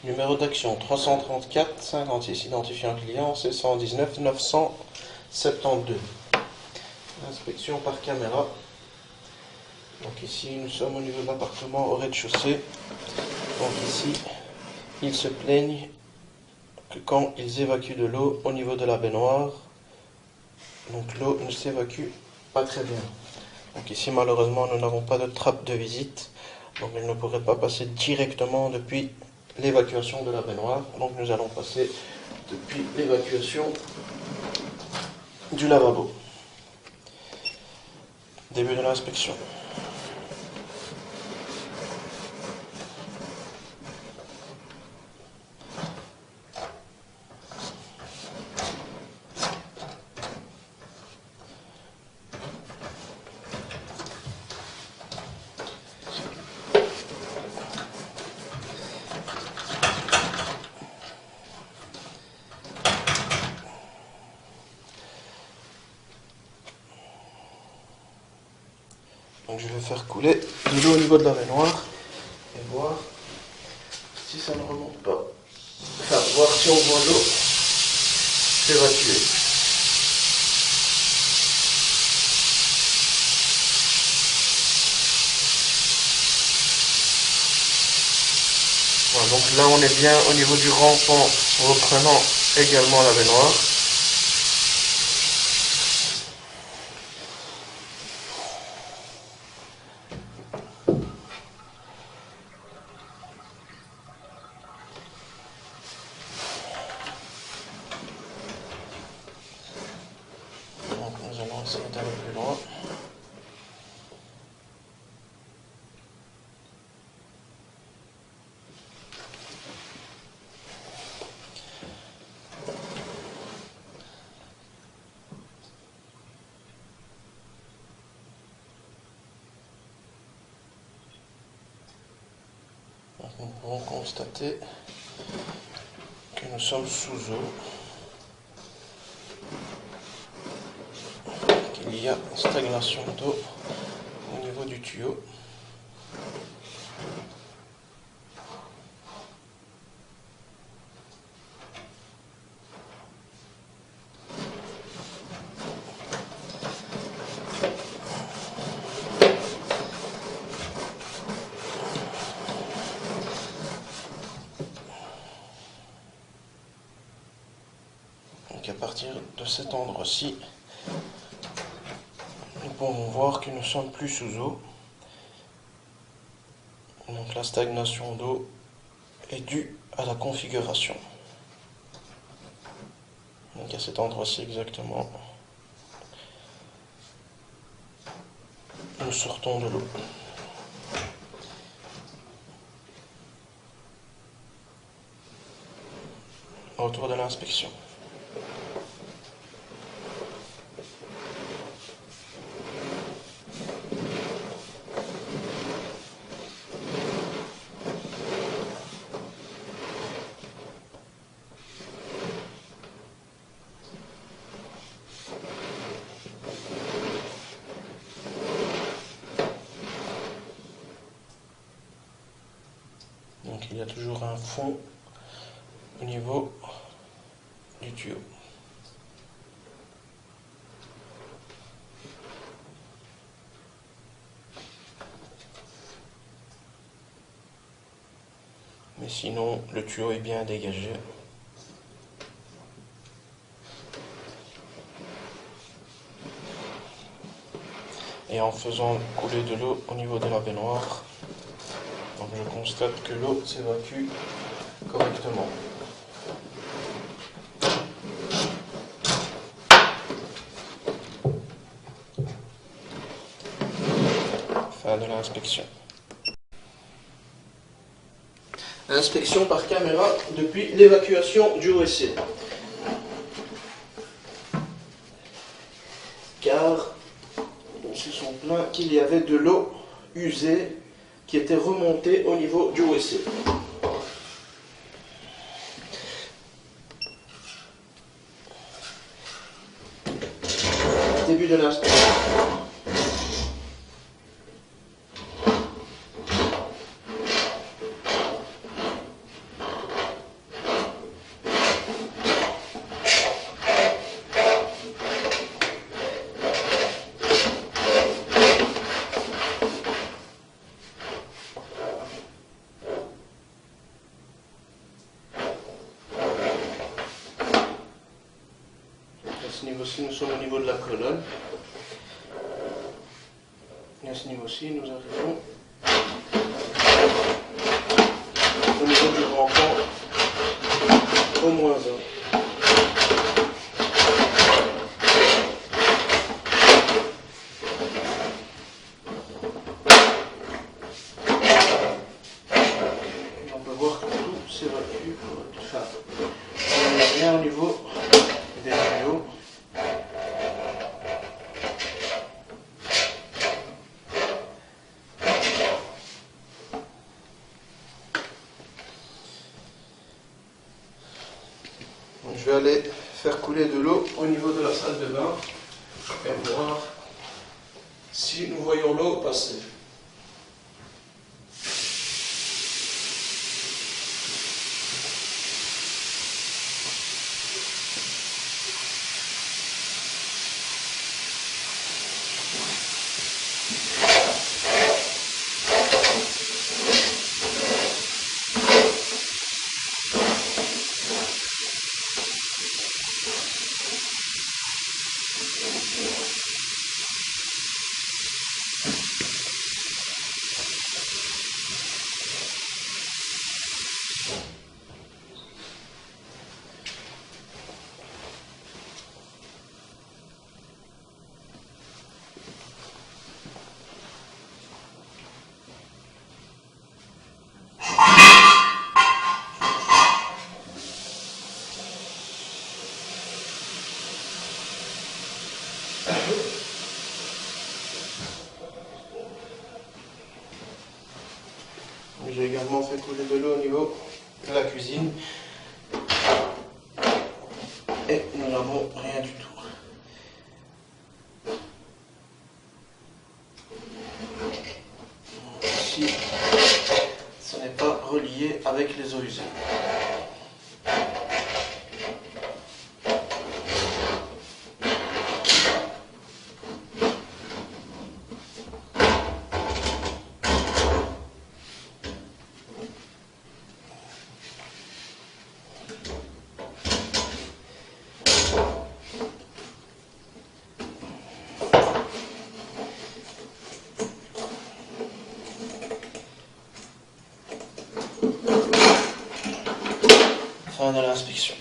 Numéro d'action 334 56, identifiant client C119 972. Inspection par caméra. Donc ici nous sommes au niveau de l'appartement au rez-de-chaussée. Donc ici ils se plaignent que quand ils évacuent de l'eau au niveau de la baignoire, donc l'eau ne s'évacue pas très bien. Donc ici malheureusement nous n'avons pas de trappe de visite, donc ils ne pourraient pas passer directement depuis l'évacuation de la baignoire. Donc nous allons passer depuis l'évacuation du lavabo. Début de l'inspection. Donc je vais faire couler de l'eau au niveau de la baignoire et voir si ça ne remonte pas. Enfin, voir si on voit l'eau s'évacuer. Voilà, donc là on est bien au niveau du rampant, reprenant également la baignoire. Donc nous allons essayer d'aller plus loin. Donc nous pouvons constater que nous sommes sous eau, qu'il y a stagnation d'eau au niveau du tuyau. Donc à partir de cet endroit-ci, nous pouvons voir que nous sommes plus sous eau. Donc la stagnation d'eau est due à la configuration. Donc à cet endroit-ci exactement, nous sortons de l'eau. Autour de l'inspection. Donc il y a toujours un fond au niveau du tuyau. Mais sinon, le tuyau est bien dégagé. Et en faisant couler de l'eau au niveau de la baignoire, donc je constate que l'eau s'évacue correctement. Fin de l'inspection. Inspection par caméra depuis l'évacuation du WC. Car ils se sont plaints qu'il y avait de l'eau usée qui était remontée au niveau du WC. Début de l'inspection. ce niveau-ci, nous sommes au niveau de la colonne. Et à ce niveau-ci, nous arrivons au niveau du grand pan au moins 1. On peut voir que tout s'évacue. Enfin, on n'est rien au niveau des tuyaux. Je vais aller faire couler de l'eau au niveau de la salle de bain et voir si nous voyons l'eau passer. J'ai également fait couler de l'eau au niveau de la cuisine et nous n'avons rien du tout. Ici, ce n'est pas relié avec les eaux usées. Fin de l'inspection.